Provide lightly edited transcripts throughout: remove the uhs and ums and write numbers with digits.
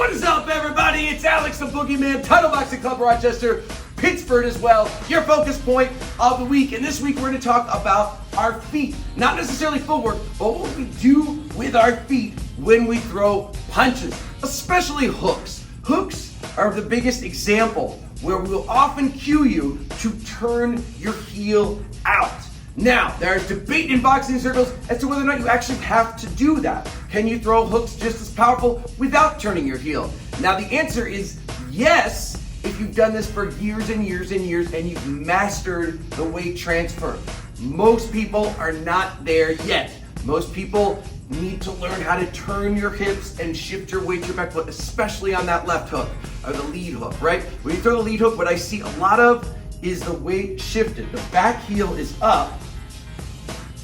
What is up, everybody? It's Alex the Boogeyman, Title Boxing Club Rochester, Pittsford as well, your focus point of the week. And this week we're going to talk about our feet. Not necessarily footwork, but what we do with our feet when we throw punches, especially hooks. Hooks are the biggest example where we'll often cue you to turn your heel out. Now, there's debate in boxing circles as to whether or not you actually have to do that. Can you throw hooks just as powerful without turning your heel? Now, the answer is yes, if you've done this for years and years and years and you've mastered the weight transfer. Most people are not there yet. Most people need to learn how to turn your hips and shift your weight to your back foot, especially on that left hook or the lead hook, right? When you throw the lead hook, what I see a lot of is the weight shifted. The back heel is up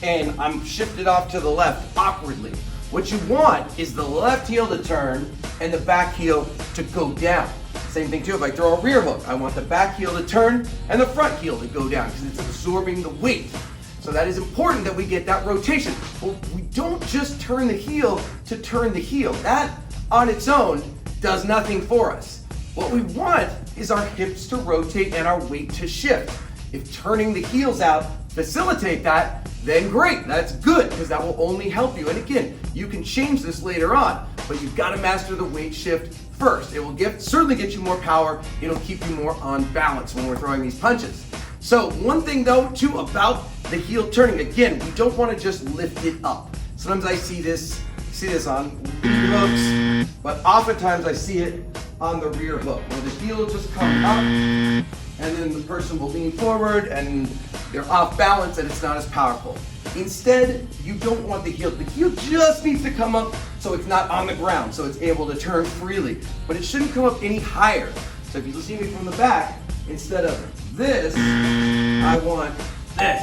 and I'm shifted off to the left awkwardly. What you want is the left heel to turn and the back heel to go down. Same thing too, if I throw a rear hook, I want the back heel to turn and the front heel to go down because it's absorbing the weight. So that is important that we get that rotation. Well, we don't just turn the heel to turn the heel. That on its own does nothing for us. What we want is our hips to rotate and our weight to shift. If turning the heels out facilitate that, then great, that's good, because that will only help you. And again, you can change this later on, but you've got to master the weight shift first. It will certainly get you more power. It'll keep you more on balance when we're throwing these punches. So one thing though, too, about the heel turning, again, we don't want to just lift it up. Sometimes I see this on lead hooks, but oftentimes I see it on the rear hook, where the heel will just come up, and then the person will lean forward, and they're off balance, and it's not as powerful. Instead, you don't want the heel. The heel just needs to come up so it's not on the ground, so it's able to turn freely. But it shouldn't come up any higher. So if you see me from the back, instead of this, I want this.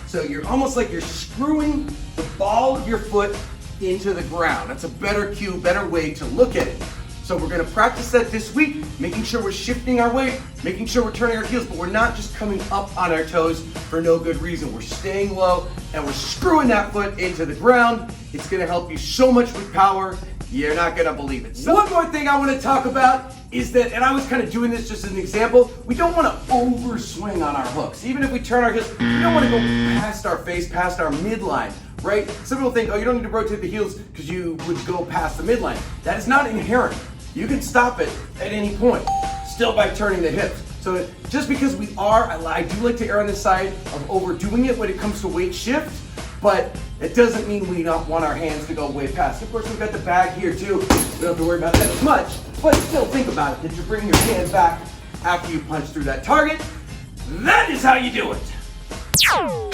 So you're almost like you're screwing the ball of your foot into the ground. That's a better cue, better way to look at it. So we're gonna practice that this week, making sure we're shifting our weight, making sure we're turning our heels, but we're not just coming up on our toes for no good reason. We're staying low and we're screwing that foot into the ground. It's gonna help you so much with power, you're not gonna believe it. So one more thing I wanna talk about is that, and I was kind of doing this just as an example, we don't wanna overswing on our hooks. Even if we turn our heels, we don't wanna go past our face, past our midline. Right? Some people think, oh, you don't need to rotate the heels because you would go past the midline. That is not inherent. You can stop it at any point, still by turning the hips. So just because I do like to err on the side of overdoing it when it comes to weight shift, but it doesn't mean we don't want our hands to go way past. Of course, we've got the bag here too. We don't have to worry about that as much, but still think about it. Did you bring your hand back after you punch through that target? That is how you do it.